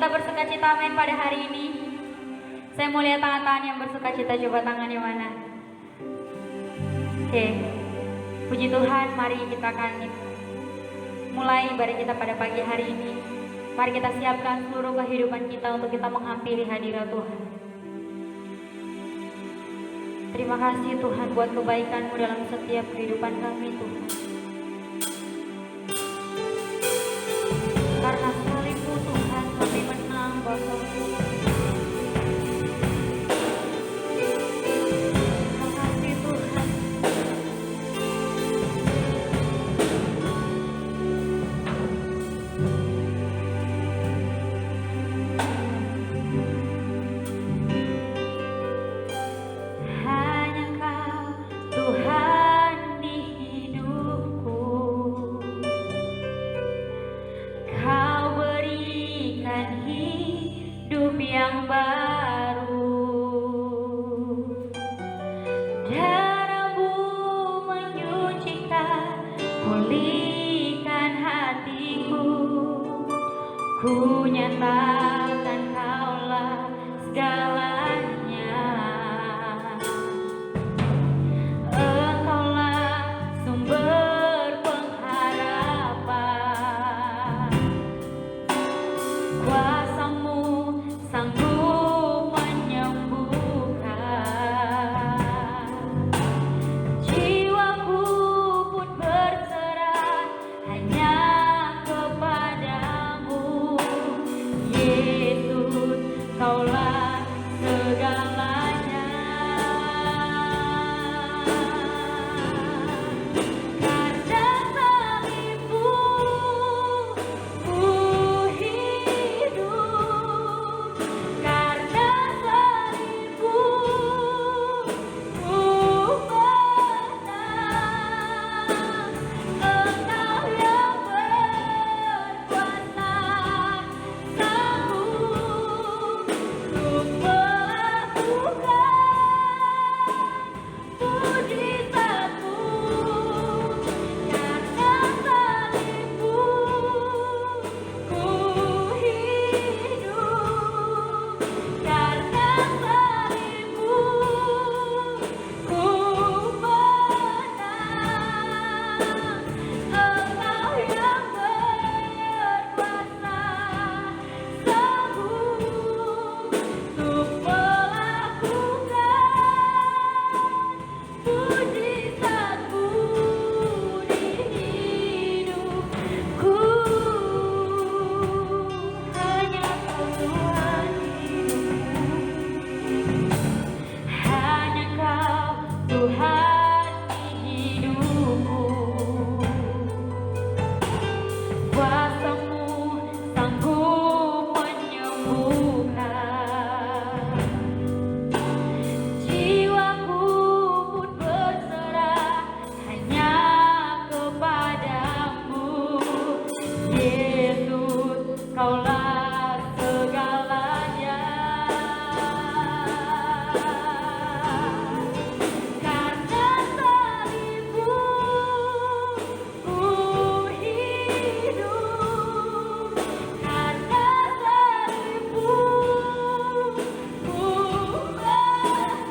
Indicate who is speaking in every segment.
Speaker 1: bisa bersukacita amin pada hari ini? Saya mau lihat tangan-tangan yang bersukacita, coba tangan yang mana? Oke, puji Tuhan, mari kita akan mulai ibadah kita pada pagi hari ini. Mari kita siapkan seluruh kehidupan kita untuk kita menghampiri hadirat Tuhan. Terima kasih Tuhan buat kebaikan-Mu dalam setiap kehidupan kami Tuhan. Karena salib-Mu Tuhan kami menang Bapa. Terima kasih Tuhan. Hanya Kau Tuhan di hidupku. Kau berikan hidup yang baru. Darah-Mu menyucikan, pulihkan hatiku. Ku nyatakan Kaulah segalanya. Engkaulah sumber pengharapan. Kuasa-Mu sanggup menyembuhkan. Jiwaku pun berserah hanya kepadamu. Yesus, Kaulah segalanya. Karena salib-Mu, ku hidup. Karena salib-Mu, ku menang. Engkau yang berkuasa, sanggup untuk melakukan mujizat-Mu. Karena salib-Mu, ku hidup. Karena salib-Mu, ku menang. Engkau yang berkuasa, sanggup untuk melakukan mujizat-Mu di hidupku. Hanya Kau Tuhan hidupku. Hanya Kau Tuhan di hidupku. Kuasa-Mu sanggup menyembuhkan. Jiwaku pun berserah hanya kepadamu. Yesus, Kaulah segalanya. Karena salib-Mu, ku hidup. Karena salib-Mu, ku menang.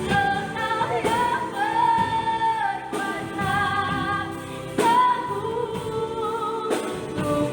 Speaker 1: Engkau yang berkuasa, sanggup untuk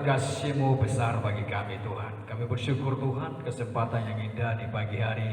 Speaker 2: Kasih-Mu besar bagi kami Tuhan. Kami bersyukur Tuhan kesempatan yang indah di pagi hari.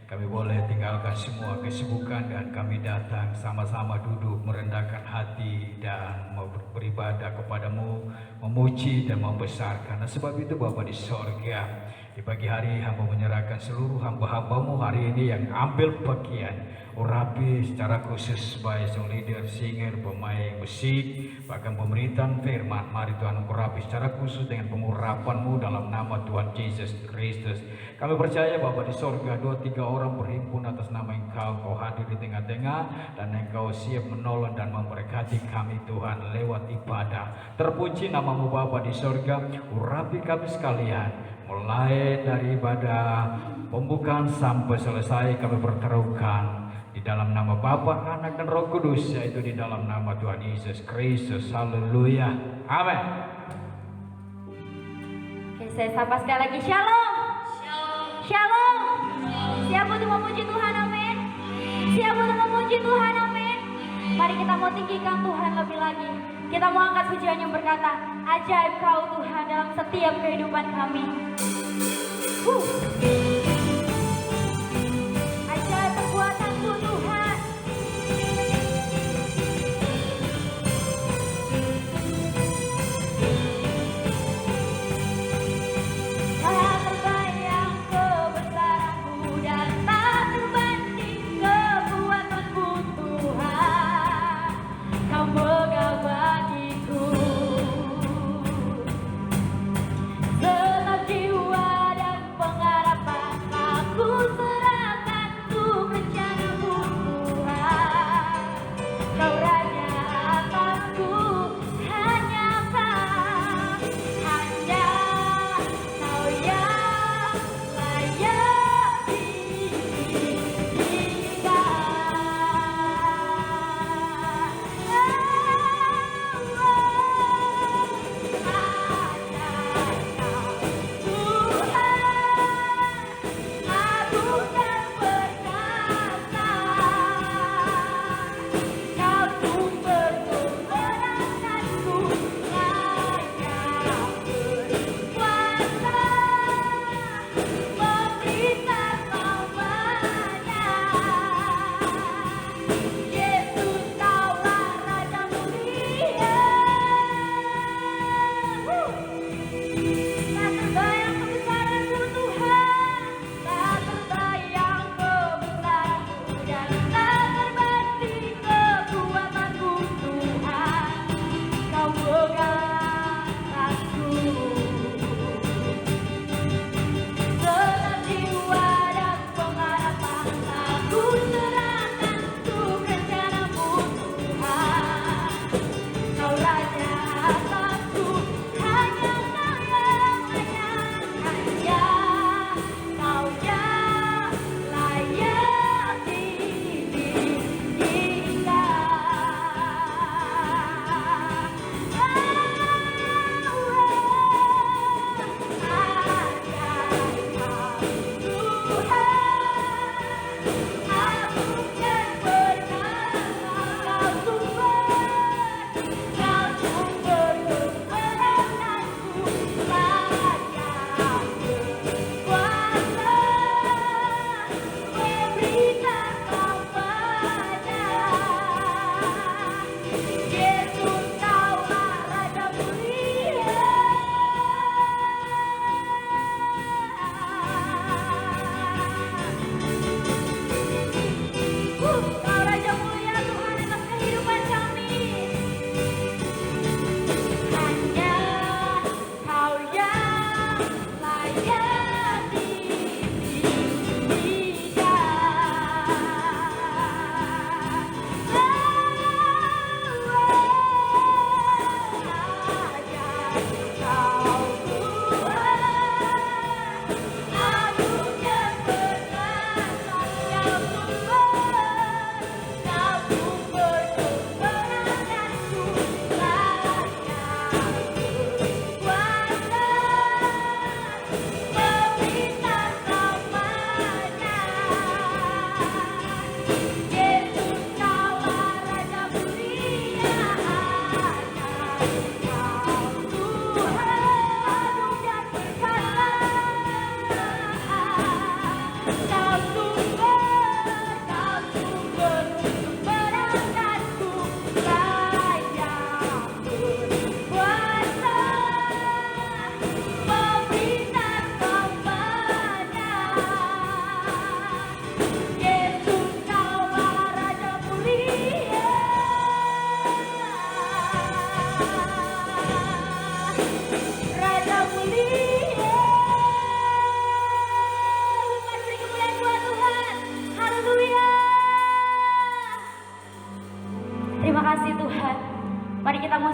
Speaker 2: Kami boleh tinggalkan semua kesibukan dan kami datang sama-sama duduk merendahkan hati dan beribadah kepadamu, memuji dan membesarkan. Dan sebab itu Bapa di sorga, di pagi hari hamba menyerahkan seluruh hamba-hambamu hari ini yang ambil bagian urapi secara khusus sebagai leader, singer, pemain musik, bahkan pemerintahan firman. Mari Tuhan urapi secara khusus dengan pengurapan-Mu dalam nama Tuhan Yesus Kristus. Kami percaya Bapa di sorga, 2-3 orang berhimpun atas nama Engkau, Kau hadir di tengah-tengah dan Engkau siap menolong dan memberkati kami Tuhan lewat ibadah. Terpuji nama-Mu Bapa di sorga, urapi kami sekalian, mulai dari ibadah pembukaan sampai selesai kami berterukan di dalam nama Bapa, Anak dan Roh Kudus, yaitu di dalam nama Tuhan Yesus Kristus. Haleluya. Amin.
Speaker 1: Oke, saya sapa sekali lagi. Shalom. Shalom. Siap untuk memuji Tuhan, amin. Siap untuk memuji Tuhan, amin. Mari kita mau tinggikan Tuhan lebih lagi. Kita mau angkat pujian yang berkata, ajaib Kau Tuhan dalam setiap kehidupan kami. Ajaib perbuatan-Mu Tuhan. Maha terbayang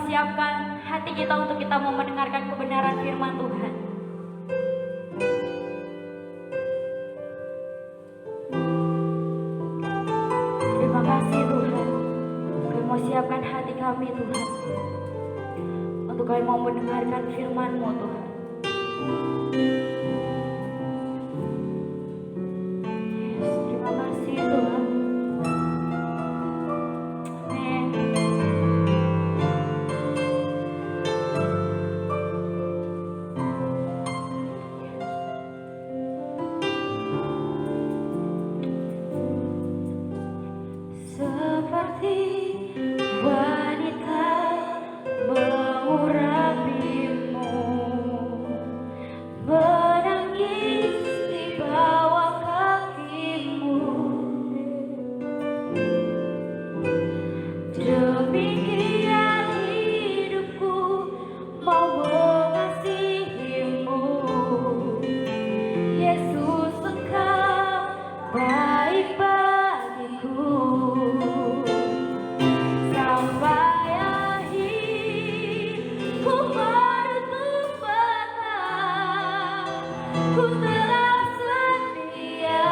Speaker 1: siapkan hati kita untuk kita mau mendengarkan kebenaran firman Tuhan. Terima kasih Tuhan. Kami mau siapkan hati kami Tuhan, untuk kami mau mendengarkan firman-Mu Tuhan. Yes, terima kasih Tuhan. Amin. Seperti wanita mengurapimu, menangis di bawah kakimu, demikian hidupku mau mengasihimu. Yesus, Engkau baik bagiku. Sampai akhir ku menutup mata, ku telah setia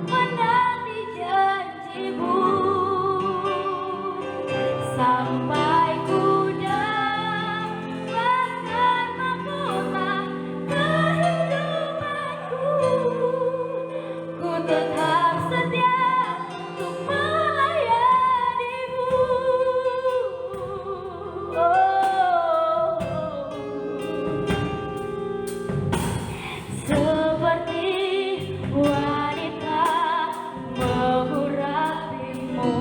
Speaker 1: menanti janji-Mu. Sampai ku dapatkan mahkota kehidupanku, ku tetap setia untuk melayani-Mu. Seperti wanita mengurapimu,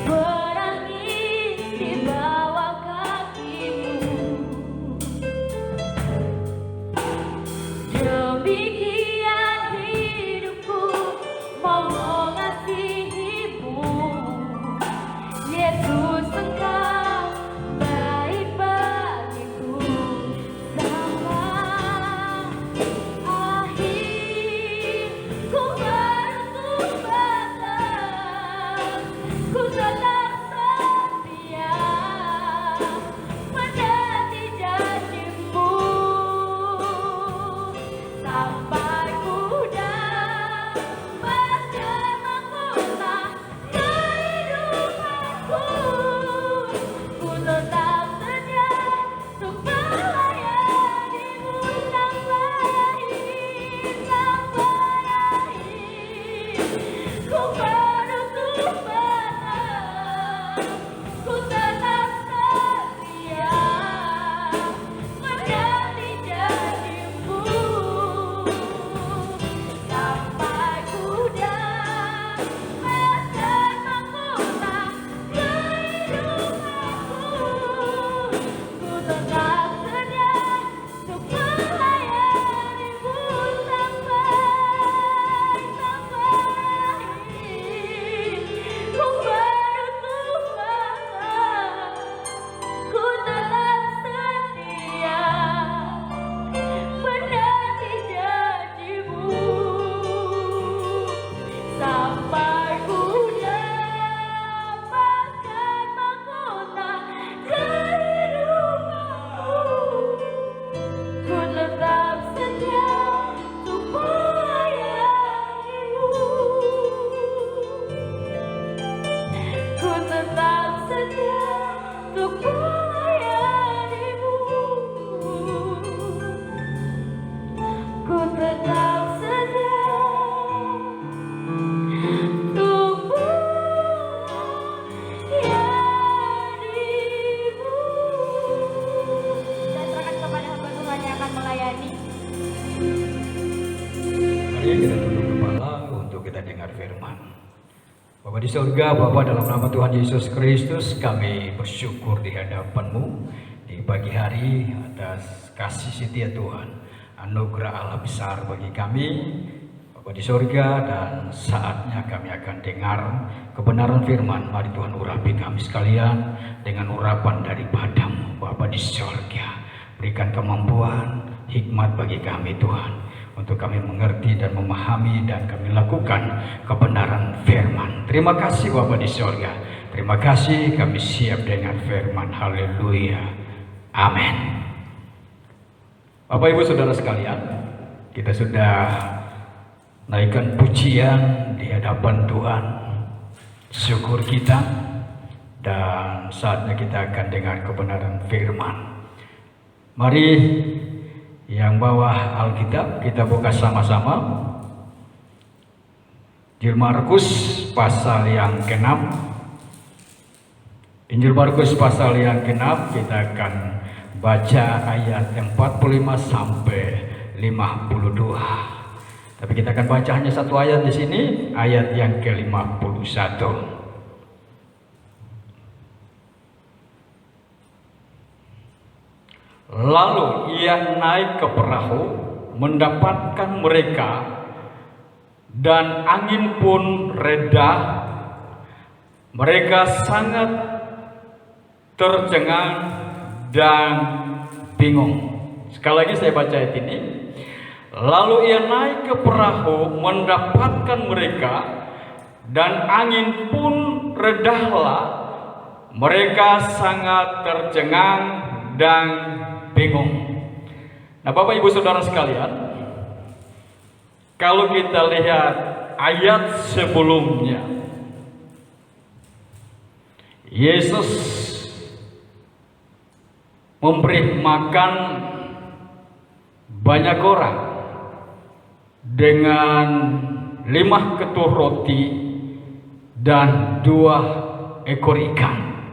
Speaker 1: menangis di bawah kakimu, demikian hidupku mau mengasihimu. Yesus, Engkau baik bagiku. Sampai akhir ku menutup mata, ku tetap setia menanti janji-Mu. Sampai ku dapatkan mahkota kehidupanku, ku tetap setia untuk melayani-Mu. Sampai akhir ku menutup mata, ku tetap setia menanti janji-Mu. Sampai ku dapatkan mahkota kehidupanku, ku tetap sedia untuk melayani-Mu. Sampai akhir ku menutup mata, ku tetap setia menanti janji-Mu. Sampai ku dapatkan mahkota kehidupanku, ku tetap setia untuk melayani-Mu. Ku tetap setia untuk melayani-Mu. Ku tetap setia untuk melayani-Mu. Dan serahkan kepada hamba Tuhan yang akan melayani.
Speaker 2: Mari kita tunduk kepala untuk kita dengar firman. Bapa di surga, Bapa dalam nama Tuhan Yesus Kristus, kami bersyukur di hadapan-Mu di pagi hari atas kasih setia Tuhan, anugerah Allah besar bagi kami, Bapa di surga, dan saatnya kami akan dengar kebenaran firman. Mari Tuhan urapi kami sekalian dengan urapan daripada-Mu, Bapa di surga. Berikan kemampuan, hikmat bagi kami Tuhan, untuk kami mengerti dan memahami dan kami lakukan kebenaran firman. Terima kasih Bapa di surga. Terima kasih, kami siap dengan firman. Haleluya. Amin. Bapak Ibu Saudara sekalian, kita sudah naikkan pujian di hadapan Tuhan. Syukur kita, dan saatnya kita akan dengar kebenaran firman. Mari yang bawa Alkitab kita buka sama-sama. Injil Markus pasal yang ke-6. Injil Markus pasal yang ke-6, kita akan baca ayat 45 sampai 52. Tapi kita akan baca hanya satu ayat di sini, ayat yang ke-51. Lalu ia naik ke perahu, mendapatkan mereka, dan angin pun reda. Mereka sangat tercengang dan bingung. Sekali lagi saya baca ayat ini. Lalu ia naik ke perahu, mendapatkan mereka, dan angin pun redahlah. Mereka sangat tercengang dan bingung. Nah, Bapak Ibu Saudara sekalian, kalau kita lihat ayat sebelumnya, Yesus memberi makan banyak orang dengan 5 ketur roti dan 2 ekor ikan,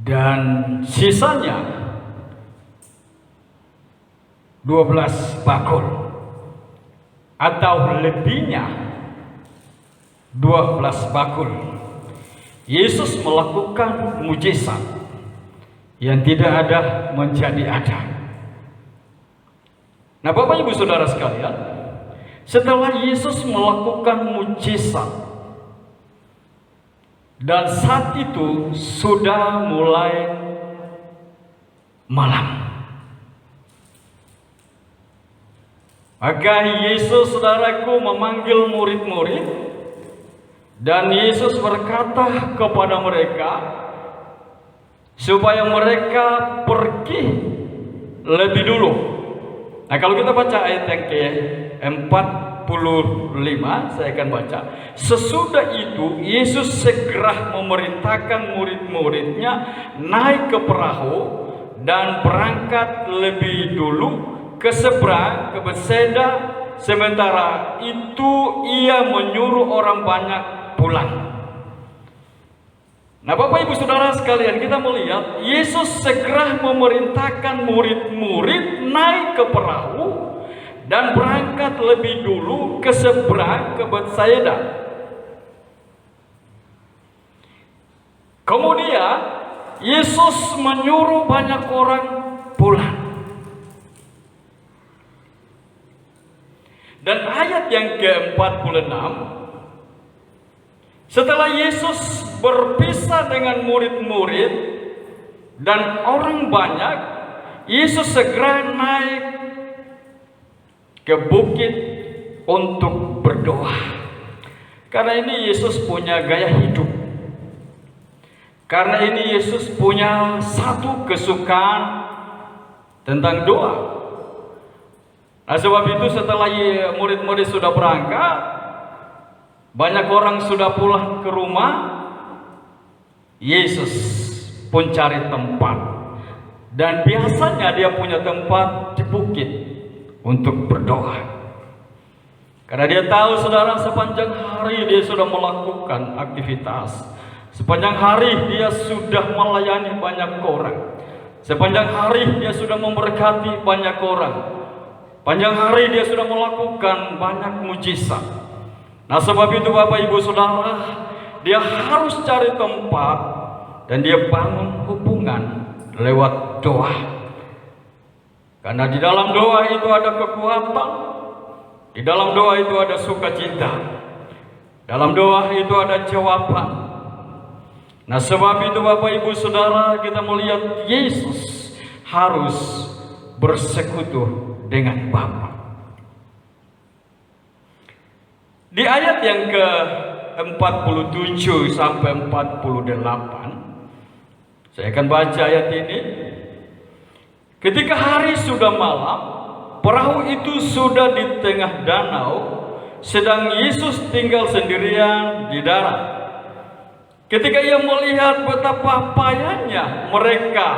Speaker 2: dan sisanya 12 bakul, atau lebihnya 12 bakul. Yesus melakukan mujizat yang tidak ada menjadi ada. Nah, Bapak Ibu Saudara sekalian, setelah Yesus melakukan mujizat, dan saat itu sudah mulai malam, maka Yesus, saudaraku, memanggil murid-murid, dan Yesus berkata kepada mereka supaya mereka pergi lebih dulu. Nah, kalau kita baca ayat yang ke-45, saya akan baca. Sesudah itu Yesus segera memerintahkan murid-muridnya naik ke perahu dan berangkat lebih dulu ke seberang, ke Betseda. Sementara itu ia menyuruh orang banyak pulang. Nah, Bapak Ibu Saudara sekalian, kita melihat Yesus segera memerintahkan murid-murid naik ke perahu dan berangkat lebih dulu ke seberang, ke Betseda. Kemudian Yesus menyuruh banyak orang pulang. Dan ayat yang ke-46, setelah Yesus berpisah dengan murid-murid dan orang banyak, Yesus segera naik ke bukit untuk berdoa. Karena ini Yesus punya gaya hidup. Karena ini Yesus punya satu kesukaan tentang doa. Nah, sebab itu setelah murid-murid sudah berangkat, banyak orang sudah pulang ke rumah, Yesus pun cari tempat. Dan biasanya dia punya tempat di bukit untuk berdoa. Karena dia tahu, saudara, sepanjang hari dia sudah melakukan aktivitas. Sepanjang hari dia sudah melayani banyak orang. Sepanjang hari dia sudah memberkati banyak orang. Panjang hari dia sudah melakukan banyak mujizat. Nah, sebab itu Bapak Ibu Saudara, dia harus cari tempat dan dia bangun hubungan lewat doa. Karena di dalam doa itu ada kekuatan, di dalam doa itu ada sukacita, dalam doa itu ada jawaban. Nah, sebab itu Bapak Ibu Saudara, kita melihat Yesus harus bersekutu dengan Bapa.
Speaker 3: Di ayat yang ke-47 sampai 48, saya akan baca ayat ini. Ketika hari sudah malam, perahu itu sudah di tengah danau, sedang Yesus tinggal sendirian di darat. Ketika ia melihat betapa payahnya mereka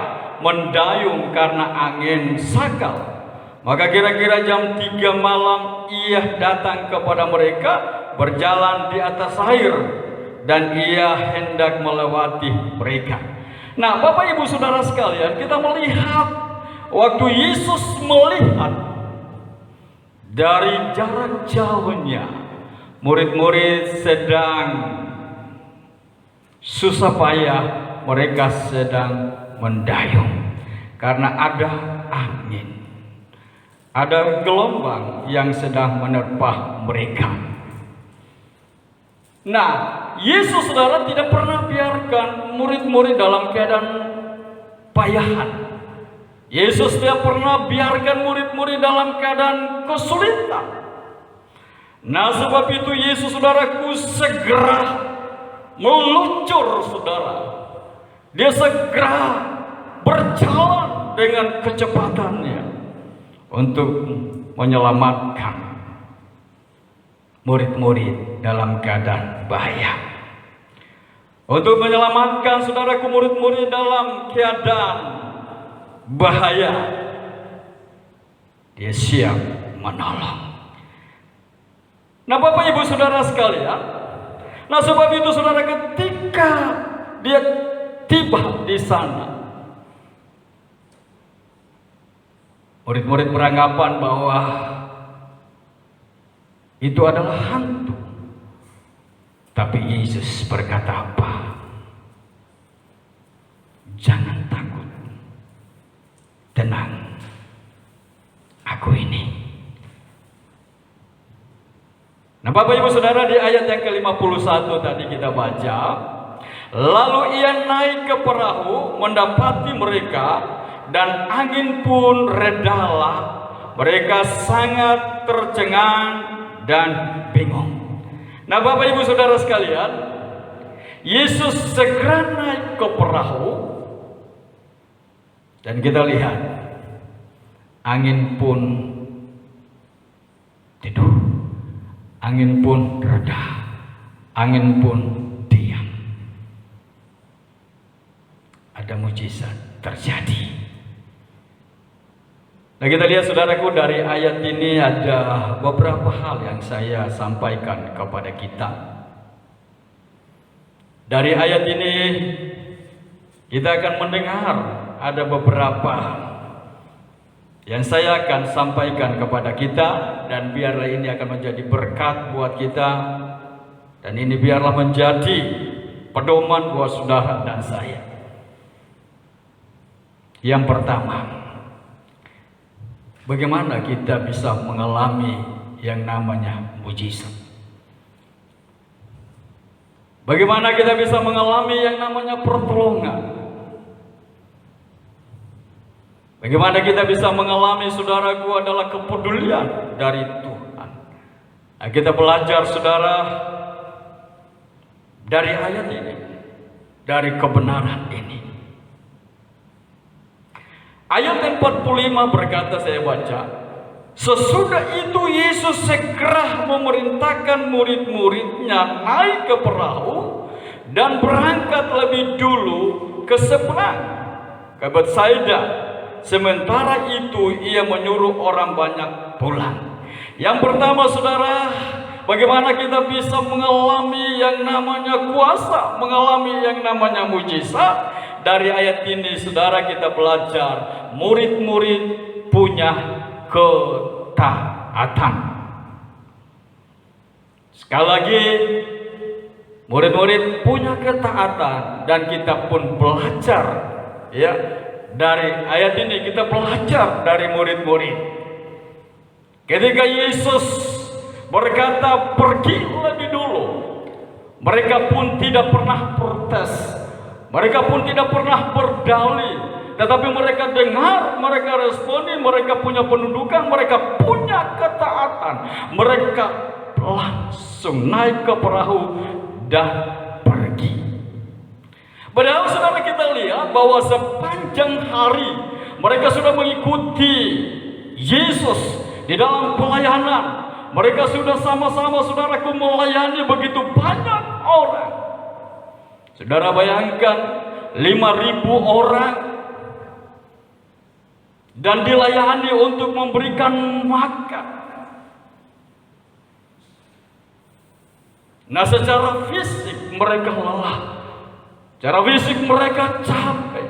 Speaker 3: mendayung karena angin sakal, maka kira-kira jam 3 malam ia datang kepada mereka berjalan di atas air, dan ia hendak melewati mereka. Nah, Bapak Ibu Saudara sekalian, kita melihat waktu Yesus melihat dari jarak jauhnya murid-murid sedang susah payah, mereka sedang mendayung karena ada angin, ada gelombang yang sedang menerpa mereka. Nah, Yesus saudara tidak pernah biarkan murid-murid dalam keadaan payahan. Yesus tidak pernah biarkan murid-murid dalam keadaan kesulitan. Nah, sebab itu Yesus saudaraku segera meluncur saudara. Dia segera berjalan dengan kecepatannya untuk menyelamatkan murid-murid dalam keadaan bahaya. Untuk menyelamatkan saudaraku murid-murid dalam keadaan bahaya, dia siap menolong. Nah, Bapak Ibu Saudara sekalian, nah sebab itu saudara, ketika dia tiba di sana, murid-murid beranggapan bahwa itu adalah hantu. Tapi Yesus berkata apa? Jangan takut, tenang, aku ini. Nah, Bapak Ibu Saudara, di ayat yang ke-51 tadi kita baca, lalu ia naik ke perahu mendapati mereka, dan angin pun redalah. Mereka sangat tercengang dan bingung. Nah, Bapak Ibu Saudara sekalian, Yesus segera naik ke perahu, dan kita lihat angin pun tidur, angin pun reda, angin pun diam. Ada mujizat terjadi. Nah, kita lihat saudaraku, dari ayat ini ada beberapa hal yang saya sampaikan kepada kita. Dari ayat ini kita akan mendengar ada beberapa yang saya akan sampaikan kepada kita, dan biarlah ini akan menjadi berkat buat kita, dan ini biarlah menjadi pedoman buat saudara dan saya. Yang pertama, bagaimana kita bisa mengalami yang namanya mujizat? Bagaimana kita bisa mengalami yang namanya pertolongan? Bagaimana kita bisa mengalami, saudaraku, adalah kepedulian dari Tuhan. Nah, kita belajar saudara dari ayat ini, dari kebenaran ini. Ayat 45 berkata, saya baca, sesudah itu Yesus segera memerintahkan murid-muridnya naik ke perahu dan berangkat lebih dulu ke seberang, ke Betsaida. Sementara itu ia menyuruh orang banyak pulang. Yang pertama saudara, bagaimana kita bisa mengalami yang namanya kuasa, mengalami yang namanya mujizat? Dari ayat ini saudara, kita belajar murid-murid punya ketaatan. Sekali lagi, murid-murid punya ketaatan, dan kita pun belajar, ya, dari ayat ini kita belajar dari murid-murid. Ketika Yesus berkata pergi lebih dulu, mereka pun tidak pernah protes, mereka pun tidak pernah berdalih, tetapi mereka dengar, mereka responi, mereka punya pendudukan, mereka punya ketaatan, mereka langsung naik ke perahu dan pergi. Padahal saudara, kita lihat bahwa sepanjang hari mereka sudah mengikuti Yesus di dalam pelayanan. Mereka sudah sama-sama, saudaraku, melayani begitu banyak orang. Saudara bayangkan 5.000 orang dan dilayani untuk memberikan makan. Nah, secara fisik mereka lelah, secara fisik mereka capek,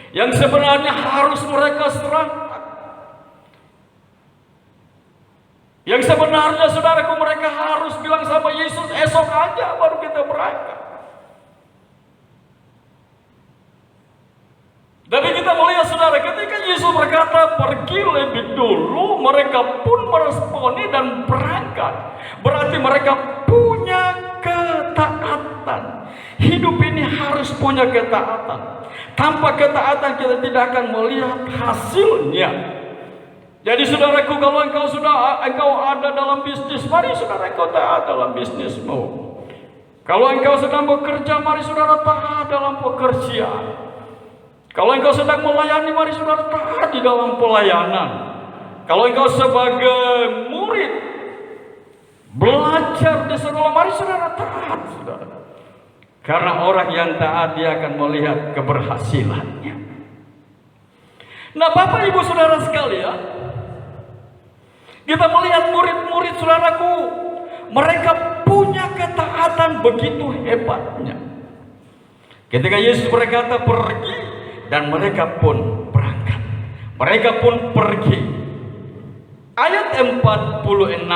Speaker 3: yang sebenarnya harus mereka serahkan. Yang sebenarnya, saudaraku, mereka harus bilang sama Yesus, esok aja baru kita berangkat. Tapi kita melihat, saudara, ketika Yesus berkata pergi lebih dulu, mereka pun meresponi dan berangkat. Berarti mereka punya ketaatan. Hidup ini harus punya ketaatan. Tanpa ketaatan kita tidak akan melihat hasilnya. Jadi saudaraku, kalau engkau ada dalam bisnis, mari saudara engkau taat dalam bisnismu. Kalau engkau sedang bekerja, mari saudara taat dalam pekerjaan. Kalau engkau sedang melayani, mari saudara taat di dalam pelayanan. Kalau engkau sebagai murid belajar di sekolah, mari saudara taat, saudara. Karena orang yang taat, dia akan melihat keberhasilannya. Nah, Bapak Ibu Saudara sekalian, kita melihat murid-murid, saudaraku, mereka punya ketaatan begitu hebatnya. Ketika Yesus berkata pergi, dan mereka pun berangkat. Mereka pun pergi. Ayat 46,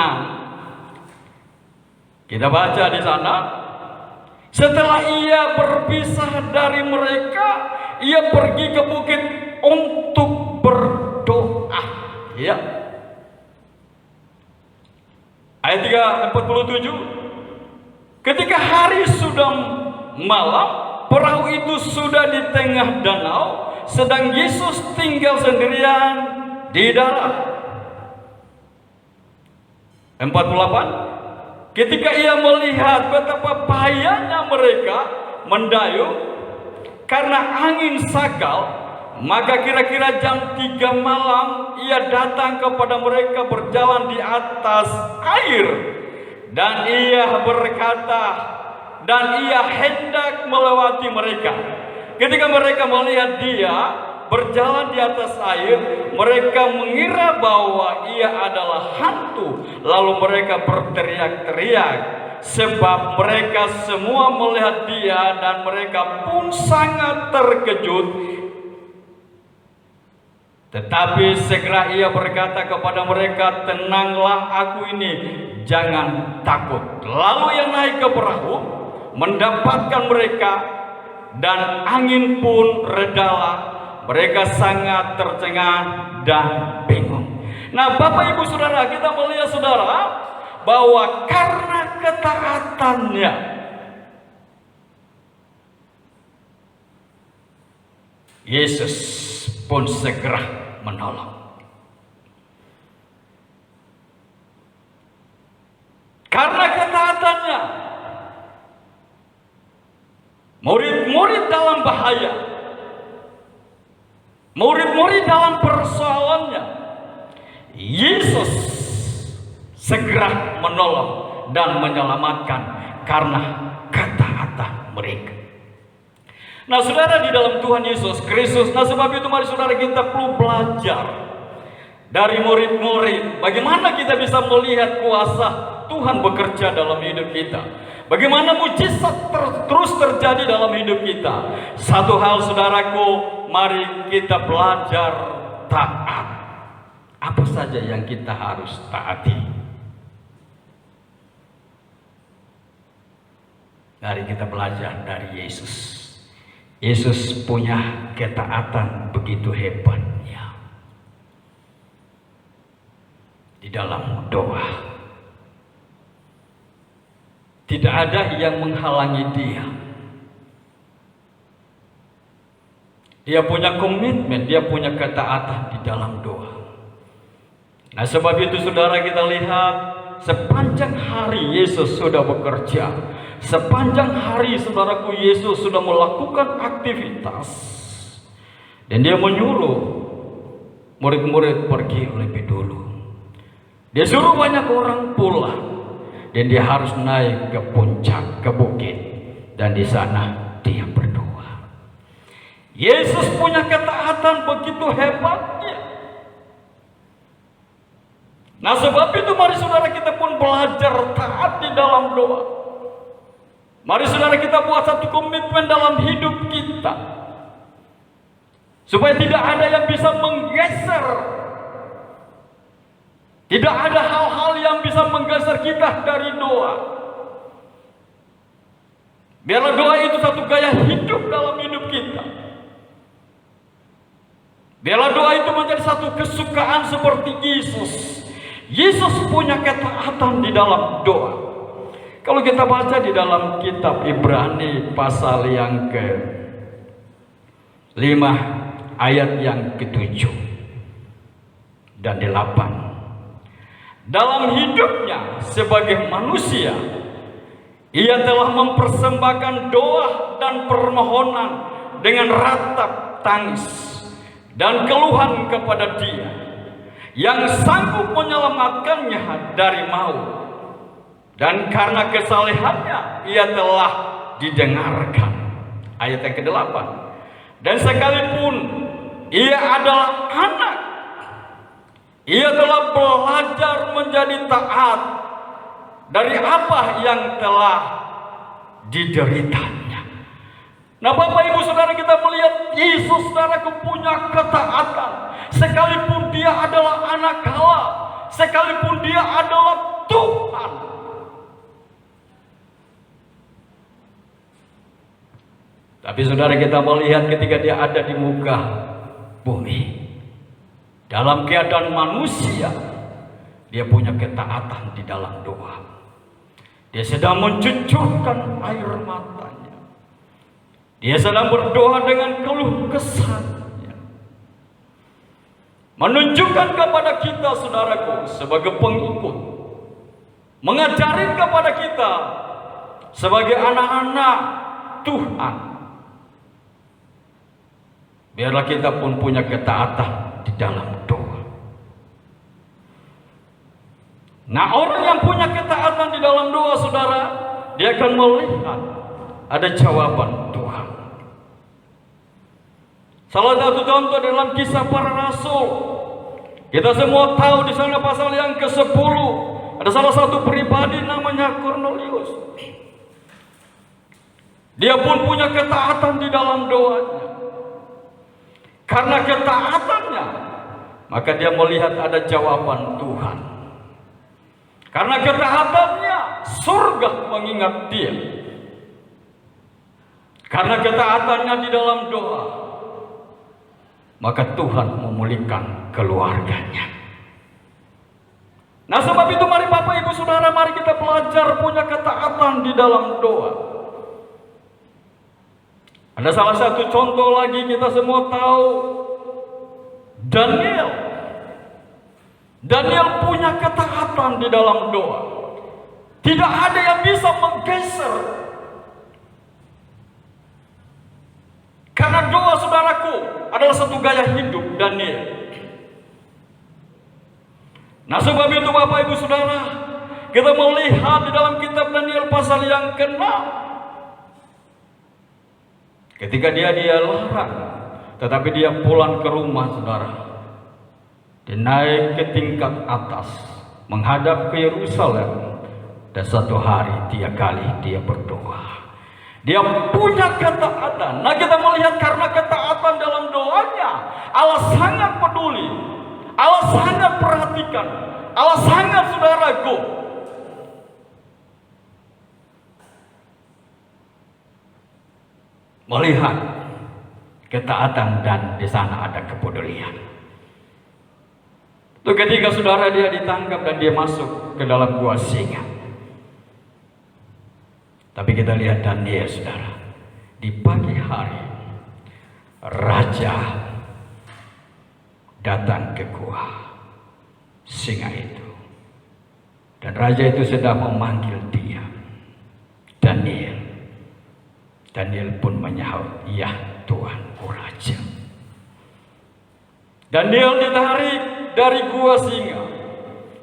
Speaker 3: kita baca di sana. Setelah ia berpisah dari mereka, ia pergi ke bukit untuk berdoa. Ya. Ayat 47, ketika hari sudah malam, perahu itu sudah di tengah danau, sedang Yesus tinggal sendirian di darat. 48, ketika ia melihat betapa bahayanya mereka mendayung karena angin sakal, maka kira-kira jam 3 malam ia datang kepada mereka berjalan di atas air. Dan ia berkata, dan ia hendak melewati mereka. Ketika mereka melihat dia berjalan di atas air, mereka mengira bahwa ia adalah hantu. Lalu mereka berteriak-teriak, sebab mereka semua melihat dia, dan mereka pun sangat terkejut. Tetapi segera ia berkata kepada mereka, tenanglah, aku ini, jangan takut. Lalu ia naik ke perahu, mendapatkan mereka, dan angin pun redalah. Mereka sangat tercengang dan bingung. Nah, Bapak Ibu Saudara, kita melihat, saudara, bahwa karena ketaatannya, Yesus pun segera menolong. Karena ketaatannya, murid-murid dalam bahaya, murid-murid dalam persoalannya, Yesus segera menolong dan menyelamatkan karena ketaatan mereka. Nah, saudara, di dalam Tuhan Yesus Kristus, nah sebab itu mari saudara kita perlu belajar dari murid-murid. Bagaimana kita bisa melihat kuasa Tuhan bekerja dalam hidup kita. Bagaimana mujizat terus terjadi dalam hidup kita. Satu hal, saudaraku, mari kita belajar taat. Apa saja yang kita harus taati? Mari kita belajar dari Yesus. Yesus punya ketaatan begitu hebatnya di dalam doa. Tidak ada yang menghalangi dia. Dia punya komitmen, dia punya ketaatan di dalam doa. Nah, sebab itu saudara, kita lihat sepanjang hari Yesus sudah bekerja. Sepanjang hari saudaraku Yesus sudah melakukan aktivitas. Dan dia menyuruh murid-murid pergi lebih dulu. Dia suruh banyak orang pulang. Dan dia harus naik ke puncak, ke bukit. Dan di sana dia berdoa. Yesus punya ketaatan begitu hebatnya. Nah sebab itu mari saudara kita pun belajar taat di dalam doa. Mari saudara kita buat satu komitmen dalam hidup kita. Supaya tidak ada yang bisa menggeser. Tidak ada hal-hal yang bisa menggeser kita dari doa. Biarlah doa itu satu gaya hidup dalam hidup kita. Biarlah doa itu menjadi satu kesukaan seperti Yesus. Yesus punya ketaatan di dalam doa. Kalau kita baca di dalam kitab Ibrani pasal yang ke-5 ayat yang ke-7 dan 8. Dalam hidupnya sebagai manusia, ia telah mempersembahkan doa dan permohonan dengan ratap tangis dan keluhan kepada Dia yang sanggup menyelamatkannya dari maut. Dan karena kesalehannya ia telah didengarkan. Ayat yang ke-8. Dan sekalipun ia adalah anak, ia telah belajar menjadi taat dari apa yang telah dideritanya. Nah Bapak Ibu Saudara, kita melihat Yesus saudara punya ketaatan. Sekalipun dia adalah anak Allah, sekalipun dia adalah Tuhan. Tapi saudara kita melihat ketika dia ada di muka bumi, dalam keadaan manusia, dia punya ketaatan di dalam doa. Dia sedang mencucurkan air matanya. Dia sedang berdoa dengan keluh kesahnya. Menunjukkan kepada kita saudaraku sebagai pengikut. Mengajarin kepada kita sebagai anak-anak Tuhan. Biarlah kita pun punya ketaatan di dalam doa. Nah orang yang punya ketaatan di dalam doa saudara, dia akan melihat ada jawaban Tuhan. Salah satu contoh dalam Kisah Para Rasul, kita semua tahu di sana pasal yang ke-10 ada salah satu pribadi namanya Kornelius. Dia pun punya ketaatan di dalam doanya. Karena ketaatannya, maka dia melihat ada jawaban Tuhan. Karena ketaatannya, surga mengingat dia. Karena ketaatannya di dalam doa, maka Tuhan memulihkan keluarganya. Nah sebab itu mari Bapak Ibu Saudara, mari kita belajar punya ketaatan di dalam doa. Ada salah satu contoh lagi, kita semua tahu Daniel. Daniel punya ketaatan di dalam doa. Tidak ada yang bisa menggeser. Karena doa saudaraku adalah satu gaya hidup Daniel. Nah sebab itu Bapak Ibu Saudara, kita melihat di dalam kitab Daniel pasal yang ke-6. Ketika dia larang, tetapi dia pulang ke rumah saudara. Dia naik ke tingkat atas, menghadap ke Yerusalem. Dan satu hari 3 kali dia berdoa. Dia punya ketaatan. Nah kita melihat karena ketaatan dalam doanya, Allah sangat peduli. Allah sangat perhatikan. Allah sangat saudaraku melihat ketaatan dan di sana ada kepedulian. Itu ketika saudara dia ditangkap dan dia masuk ke dalam gua singa. Tapi kita lihat Daniel saudara, di pagi hari raja datang ke gua singa itu. Dan raja itu sedang memanggil dia, Daniel. Daniel pun menyahut, "Ya Tuanku Raja." Daniel ditarik dari gua singa.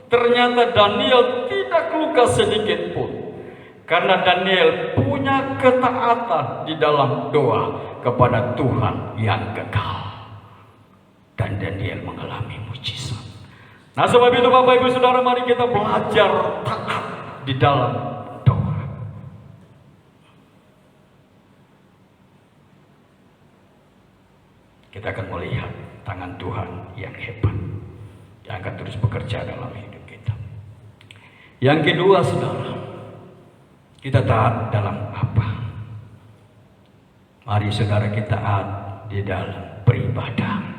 Speaker 3: Ternyata Daniel tidak luka sedikit pun, karena Daniel punya ketaatan di dalam doa kepada Tuhan yang kekal. Dan Daniel mengalami mujizat. Nah, sebab itu Bapak Ibu Saudara, mari kita belajar taat di dalam doa. Kita akan melihat tangan Tuhan yang hebat, yang akan terus bekerja dalam hidup kita. Yang kedua, saudara, kita taat dalam apa? Mari saudara, kita taat di dalam beribadah.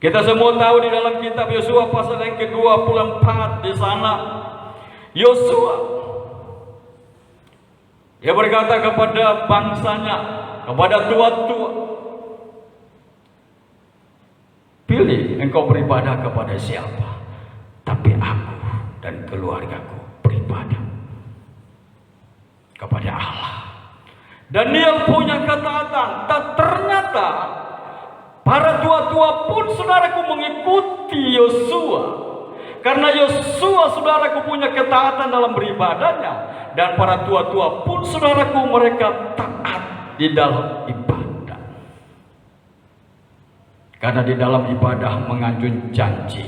Speaker 3: Kita semua tahu di dalam kitab Yosua pasal yang ke-24 di sana, Yosua dia berkata kepada bangsanya, kepada tua-tua, "Pilih engkau beribadah kepada siapa, tapi aku dan keluargaku beribadah kepada Allah." Daniel punya ketaatan, dan ternyata para tua-tua pun saudaraku mengikuti Yosua. Karena Yosua saudaraku punya ketaatan dalam beribadahnya. Dan para tua-tua pun saudaraku mereka taat di dalam ibadah. Karena di dalam ibadah mengandung janji,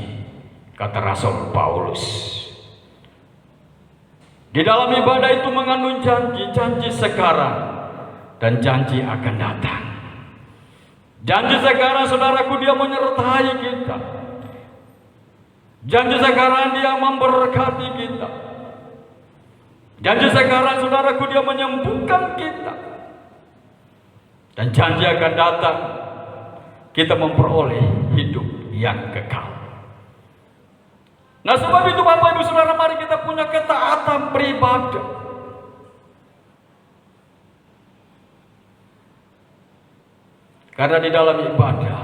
Speaker 3: kata Rasul Paulus. Di dalam ibadah itu mengandung janji sekarang dan janji akan datang. Janji sekarang saudaraku, dia menyertai kita. Janji sekarang dia memberkati kita. Janji sekarang saudaraku, dia menyembuhkan kita. Dan janji akan datang, kita memperoleh hidup yang kekal. Nah, sebab itu Bapak Ibu Saudara, mari kita punya ketaatan beribadah. Karena di dalam ibadah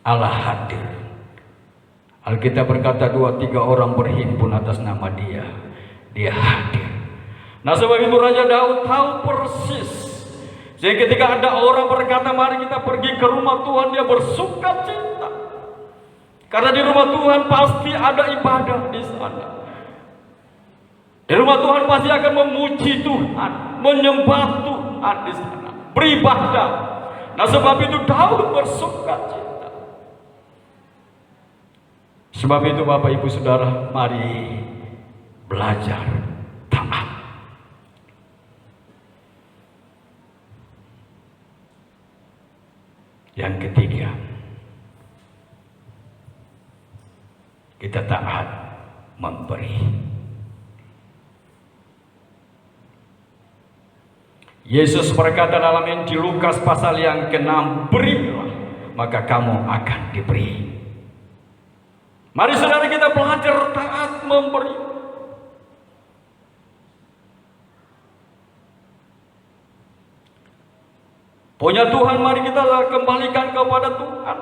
Speaker 3: Allah hadir. Alkitab berkata 2-3 orang berhimpun atas nama Dia, Dia hadir. Nah, sebab itu Raja Daud tahu persis. Sehingga ketika ada orang berkata, "Mari kita pergi ke rumah Tuhan," dia bersuka cita. Karena di rumah Tuhan pasti ada ibadah di sana. Di rumah Tuhan pasti akan memuji Tuhan, menyembah Tuhan di sana, beribadah. Nah, sebab itu Daud bersuka cita. Sebab itu Bapak Ibu Saudara, mari belajar taat. Yang ketiga, kita taat memberi. Yesus berkata dalam Injil Lukas pasal yang ke-6, "Berilah, maka kamu akan diberi." Mari saudara, kita belajar taat memberi. Punya Tuhan, mari kita kembalikan kepada Tuhan.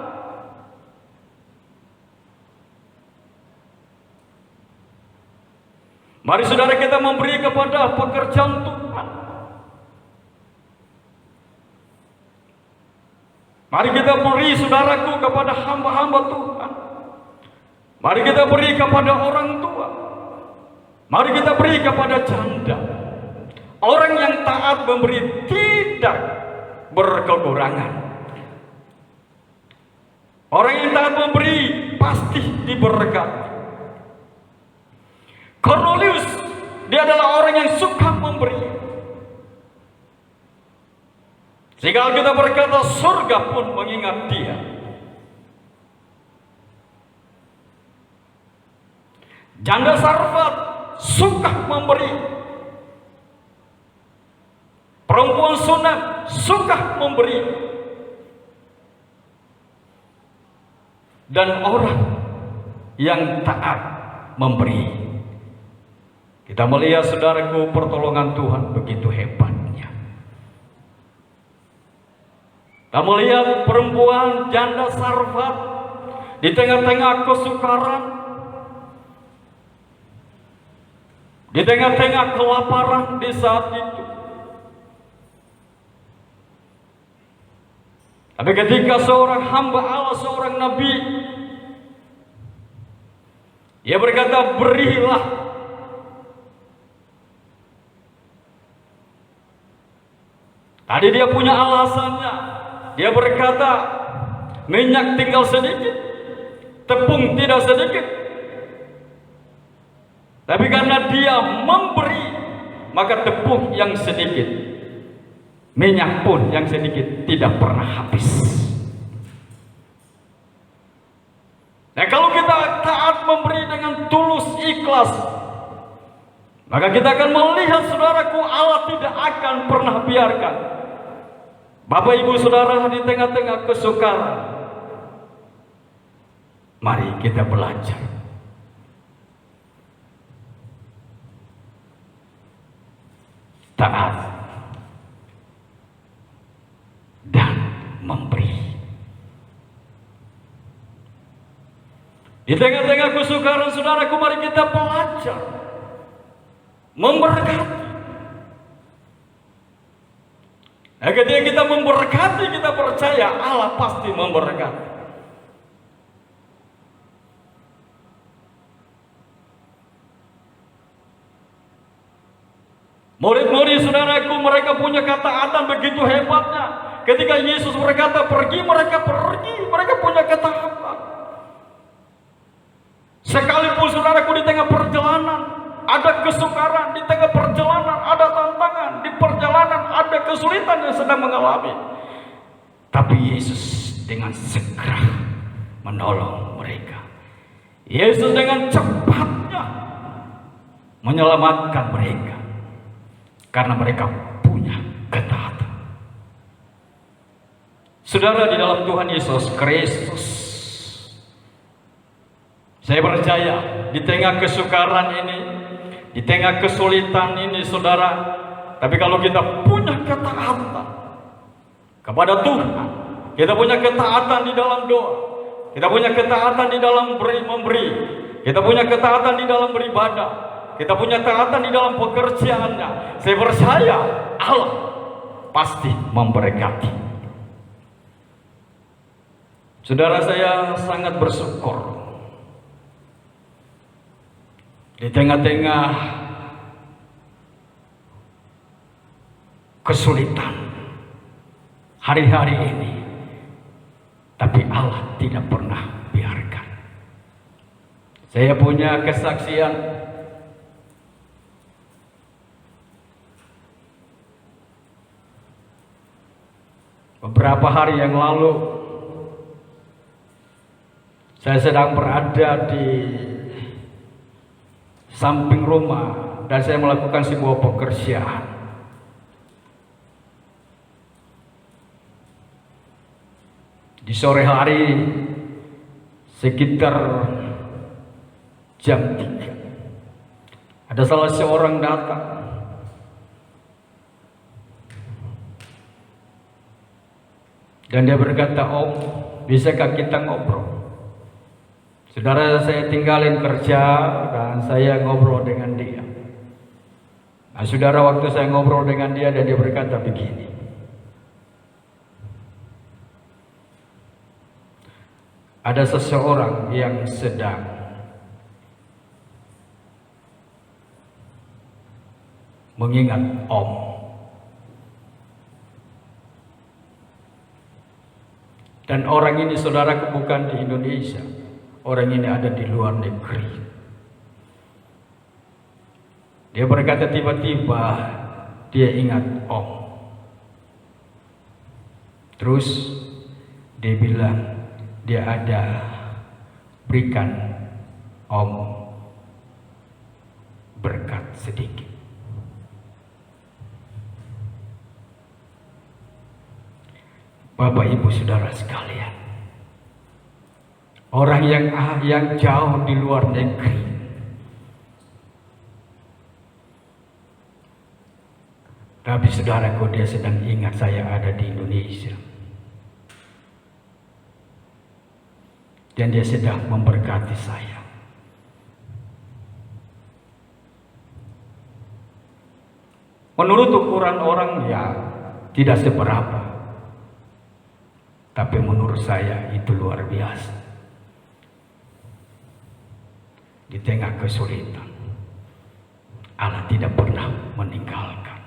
Speaker 3: Mari saudara, kita memberi kepada pekerjaan Tuhan. Mari kita beri saudaraku kepada hamba-hamba Tuhan. Mari kita beri kepada orang tua. Mari kita beri kepada janda. Orang yang taat memberi tidak berkekurangan. Orang yang taat memberi pasti diberkati. Cornelius, dia adalah orang yang suka memberi. Sehingga kita berkata surga pun mengingat dia. Janda Sarfat suka memberi. Perempuan Sunam suka memberi. Dan orang yang taat memberi. Kita melihat saudaraku, pertolongan Tuhan begitu hebatnya. Kita melihat perempuan janda Sarfat di tengah-tengah kesukaran, di tengah-tengah kelaparan di saat itu. Tapi ketika seorang hamba Allah, seorang nabi, ia berkata, berilah. Tadi dia punya alasannya. Dia berkata, minyak tinggal sedikit, tepung tidak sedikit. Tapi karena dia memberi, maka tepung yang sedikit, minyak pun yang sedikit tidak pernah habis. Nah, kalau kita taat memberi dengan tulus ikhlas, maka kita akan melihat, saudaraku, Allah tidak akan pernah biarkan Bapak Ibu Saudara di tengah-tengah kesukaran. Mari kita belajar taat dan memberi. Di tengah-tengah kesukaran, saudaraku, mari kita belajar memberkati. Nah, ketika kita memberkati, kita percaya Allah pasti memberkati. Murid-murid, saudaraku, mereka punya ketaatan begitu hebatnya. Ketika Yesus berkata pergi, mereka pergi. Mereka punya ketaatan. Sekalipun, saudaraku, di tengah perjalanan ada kesukaran, di tengah perjalanan ada tantangan, di perjalanan ada kesulitan yang sedang mengalami, tapi Yesus dengan segera menolong mereka. Yesus dengan cepatnya menyelamatkan mereka karena mereka punya ketaatan. Saudara, di dalam Tuhan Yesus Kristus, saya percaya di tengah kesukaran ini, di tengah kesulitan ini, saudara, tapi kalau kita punya ketaatan kepada Tuhan, kita punya ketaatan di dalam doa, kita punya ketaatan di dalam memberi, kita punya ketaatan di dalam beribadah, kita punya ketaatan di dalam pekerjaannya, saya percaya Allah pasti memberkati. Saudara, saya sangat bersyukur di tengah-tengah kesulitan hari-hari ini, tapi Allah tidak pernah biarkan. Saya punya kesaksian beberapa hari yang lalu. Saya sedang berada di samping rumah dan saya melakukan sebuah pekerjaan. Di sore hari sekitar jam 3 ada salah seorang datang. Dan dia berkata, "Om, bisakah kita ngobrol?" Saudara, saya tinggalin kerja dan saya ngobrol dengan dia. Nah, saudara, waktu saya ngobrol dengan dia dan dia berkata begini, ada seseorang yang sedang mengingat Om. Dan orang ini, saudara, bukan di Indonesia. Orang ini ada di luar negeri. Dia berkata tiba-tiba dia ingat Om. Terus dia bilang dia ada berikan Om berkat sedikit. Bapak, Ibu, Saudara sekalian, orang yang jauh di luar negeri, tapi saudaraku, dia sedang ingat saya ada di Indonesia, dan dia sedang memberkati saya. Menurut ukuran orang ya tidak seberapa. Tapi menurut saya itu luar biasa. Di tengah kesulitan, Allah tidak pernah meninggalkan.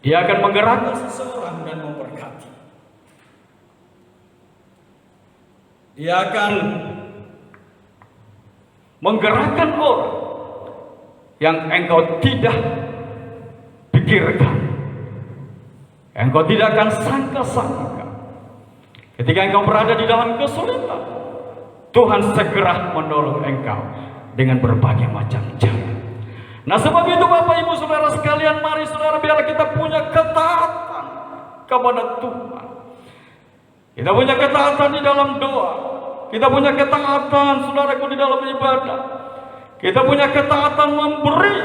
Speaker 3: Dia akan menggerakkan seseorang dan memberkati. Dia akan menggerakkan orang yang engkau tidak pikirkan, engkau tidak akan sangka-sangka. Ketika engkau berada di dalam kesulitan, Tuhan segera menolong engkau dengan berbagai macam cara. Nah, sebab itu Bapak Ibu Saudara sekalian, mari saudara biarlah kita punya ketaatan kepada Tuhan. Kita punya ketaatan di dalam doa. Kita punya ketaatan saudaraku di dalam ibadah. Kita punya ketaatan memberi.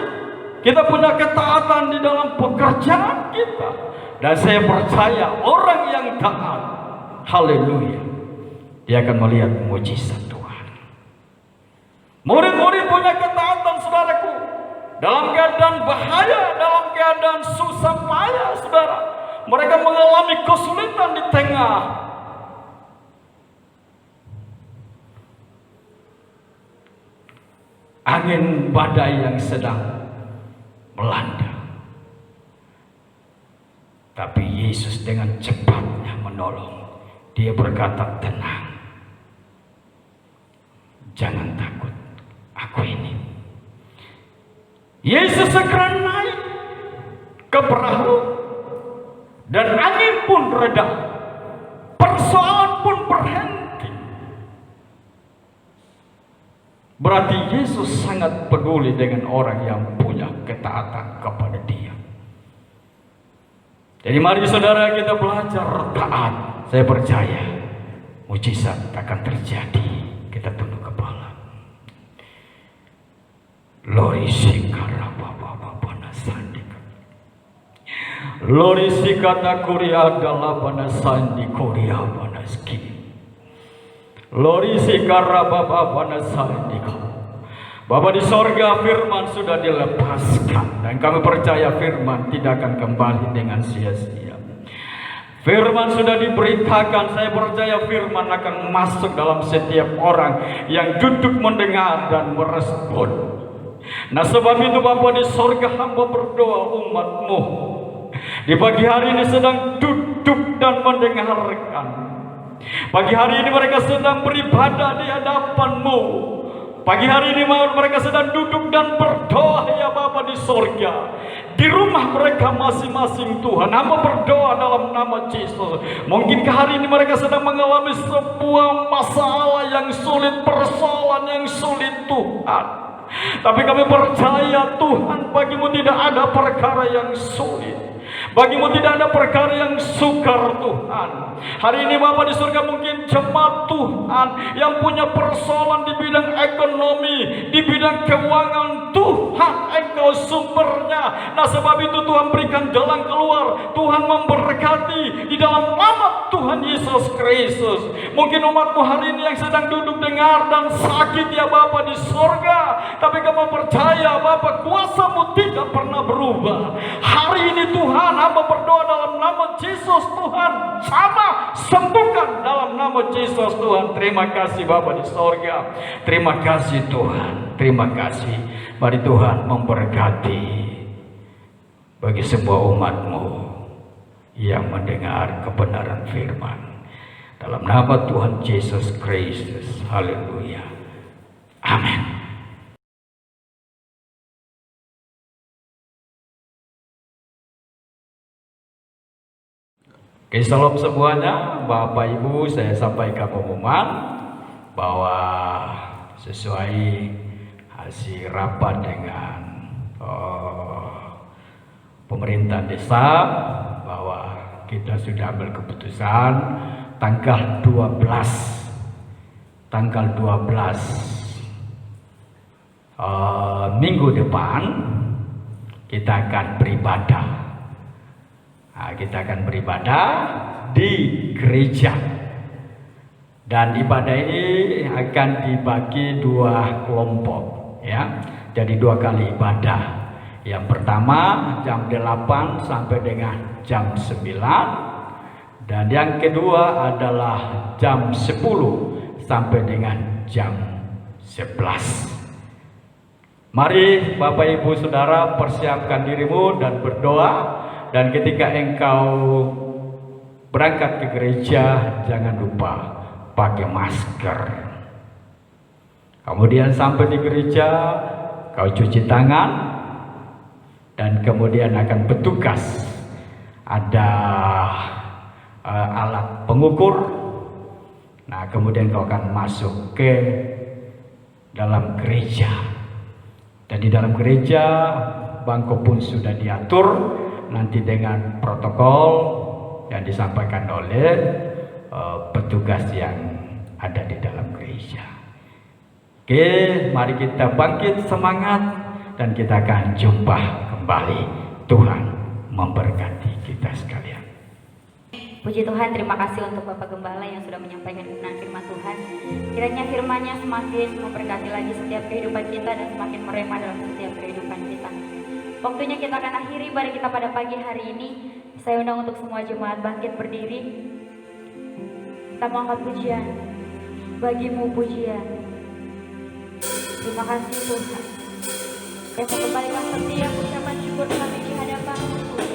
Speaker 3: Kita punya ketaatan di dalam pekerjaan kita. Dan saya percaya orang yang taat, haleluya, dia akan melihat mujizat Tuhan. Murid-murid punya ketaatan saudaraku. Dalam keadaan bahaya, dalam keadaan susah payah saudara, mereka mengalami kesulitan di tengah angin badai yang sedang melanda. Tapi Yesus dengan cepatnya menolong. Dia berkata, tenang, jangan takut, aku ini. Yesus segera naik ke perahu dan angin pun reda, persoalan pun berhenti. Berarti Yesus sangat peduli dengan orang yang punya ketaatan kepada Dia. Jadi mari saudara kita belajar taat. Saya percaya mujizat akan terjadi. Kita tunduk kepala. Lori sikara baba sandika. Lori sikata kuria adalah bana sandi kuria bana ski. Lori sikara baba sandika. Bapak di sorga, firman sudah dilepaskan dan kami percaya firman tidak akan kembali dengan sia-sia. Firman sudah diberitakan, saya percaya firman akan masuk dalam setiap orang yang duduk mendengar dan merespon. Nah sebab itu Bapak di sorga, hamba berdoa umat-Mu di pagi hari ini sedang duduk dan mendengarkan. Pagi hari ini mereka sedang beribadah di hadapan-Mu. Pagi hari ini mereka sedang duduk dan berdoa ya Bapa di sorga. Di rumah mereka masing-masing Tuhan. Hamba berdoa dalam nama Yesus. Mungkin hari ini mereka sedang mengalami sebuah masalah yang sulit, persoalan yang sulit Tuhan. Tapi kami percaya Tuhan, bagimu tidak ada perkara yang sulit. Bagimu tidak ada perkara yang sukar Tuhan. Hari ini Bapak di surga mungkin jemaat Tuhan yang punya persoalan di bidang ekonomi, di bidang keuangan, Tuhan Engkau sumbernya. Nah sebab itu Tuhan berikan jalan keluar. Tuhan memberkati di dalam nama Tuhan Yesus Kristus. Mungkin umat-Mu hari ini yang sedang duduk dengar dan sakit ya Bapak di surga, tapi kamu percaya Bapak kuasa-Mu tidak pernah berubah. Hari ini Tuhan, hamba berdoa dalam nama Yesus Tuhan, sama sembuhkan dalam nama Yesus Tuhan. Terima kasih Bapa di sorga. Terima kasih Tuhan. Terima kasih. Mari Tuhan memberkati bagi semua umat-Mu yang mendengar kebenaran firman. Dalam nama Tuhan Yesus Kristus. Haleluya. Amin. Oke, salam semuanya. Bapak Ibu, saya sampaikan pengumuman bahwa sesuai hasil rapat dengan pemerintah desa, bahwa kita sudah ambil keputusan tanggal 12 minggu depan kita akan beribadah. Nah, kita akan beribadah di gereja, dan ibadah ini akan dibagi dua kelompok, ya. Jadi 2 kali ibadah. Yang pertama jam 8 sampai dengan jam 9. Dan yang kedua adalah jam 10 sampai dengan jam 11. Mari Bapak Ibu Saudara persiapkan dirimu dan berdoa. Dan ketika engkau berangkat ke gereja, jangan lupa pakai masker. Kemudian sampai di gereja, kau cuci tangan. Dan kemudian akan petugas. Ada alat pengukur. Nah, kemudian kau akan masuk ke dalam gereja. Dan di dalam gereja bangku pun sudah diatur nanti dengan protokol yang disampaikan oleh petugas yang ada di dalam gereja. Oke, mari kita bangkit semangat dan kita akan jumpa kembali. Tuhan memberkati kita sekalian.
Speaker 1: Puji Tuhan, terima kasih untuk Bapak Gembala yang sudah menyampaikan kebenaran firman Tuhan. Kiranya firman-Nya semakin memberkati lagi setiap kehidupan kita dan semakin merema dalam setiap kehidupan kita. Waktunya kita akan akhiri ibadah kita pada pagi hari ini. Saya undang untuk semua jemaat bangkit berdiri. Kita mau angkat pujian. Bagimu pujian. Terima kasih Tuhan. Saya mau kembalikan setiap ucapan syukur kami di hadapan-Mu Tuhan.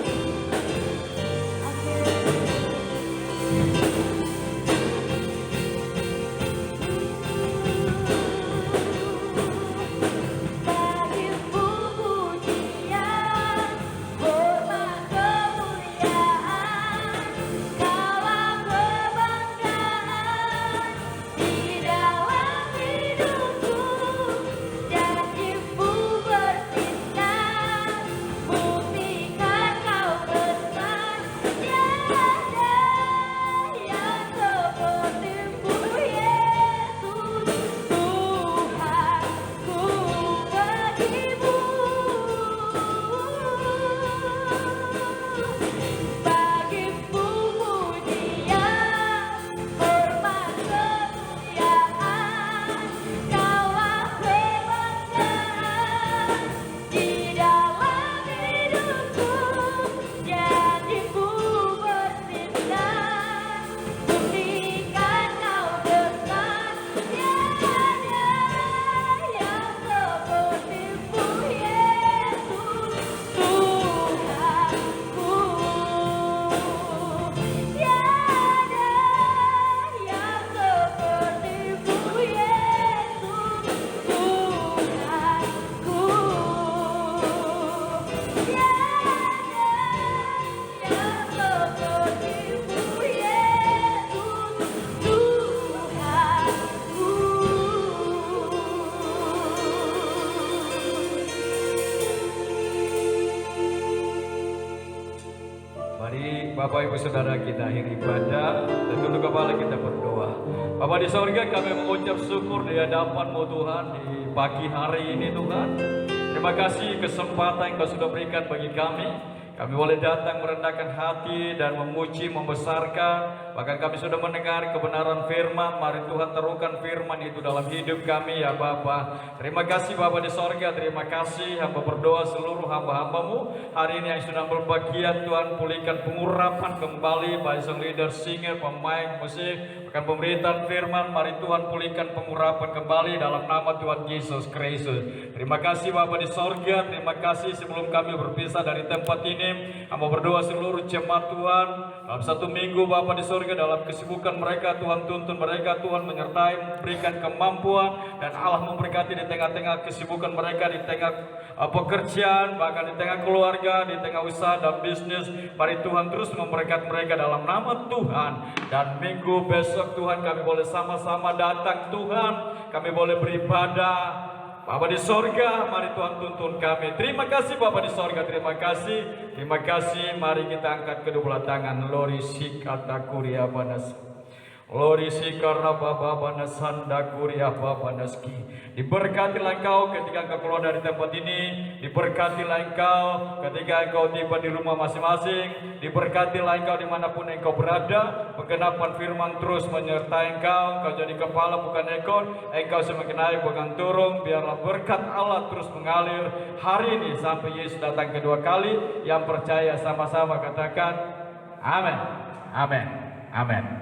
Speaker 2: Bapak Ibu Saudara, kita akhiri ibadah dan tunduk kepala kita berdoa. Bapa di sorga, kami mengucap syukur di hadapan-Mu Tuhan di pagi hari ini Tuhan. Terima kasih kesempatan yang Kau sudah berikan bagi kami. Kami boleh datang merendahkan hati dan memuji, membesarkan. Bahkan kami sudah mendengar kebenaran firman. Mari Tuhan terukan firman itu dalam hidup kami ya Bapa. Terima kasih Bapa di sorga. Terima kasih hamba berdoa seluruh hamba-hambamu hari ini yang sudah berbahagia. Tuhan pulihkan pengurapan kembali baik sang leader, singer, pemain musik, bahkan pemberitaan firman. Mari Tuhan pulihkan pengurapan kembali dalam nama Tuhan Yesus Kristus. Terima kasih Bapa di sorga. Terima kasih sebelum kami berpisah dari tempat ini, hamba berdoa seluruh jemaat Tuhan dalam satu minggu Bapa di sorga, dalam kesibukan mereka Tuhan tuntun mereka, Tuhan menyertai, memberikan kemampuan, dan Allah memberkati di tengah-tengah kesibukan mereka, di tengah pekerjaan, bahkan di tengah keluarga, di tengah usaha dan bisnis. Mari Tuhan terus memberkati mereka dalam nama Tuhan. Dan minggu besok Tuhan kami boleh sama-sama datang Tuhan, kami boleh beribadah. Bapa di sorga, mari Tuhan tuntun kami. Terima kasih Bapa di sorga, terima kasih. Terima kasih, mari kita angkat kedua belah tangan. Lori sikata kuria banas.
Speaker 3: Lorisi karena Bapa Banasanda Kuria Bapa Naski. Diberkatilah engkau ketika engkau keluar dari tempat ini. Diberkatilah engkau ketika engkau tiba di rumah masing-masing. Diberkatilah engkau dimanapun engkau berada. Penggenapan firman terus menyertai engkau. Engkau jadi kepala bukan ekor. Engkau semakin naik bukan turun. Biarlah berkat Allah terus mengalir hari ini sampai Yesus datang kedua kali. Yang percaya sama-sama katakan amin. Amin. Amin.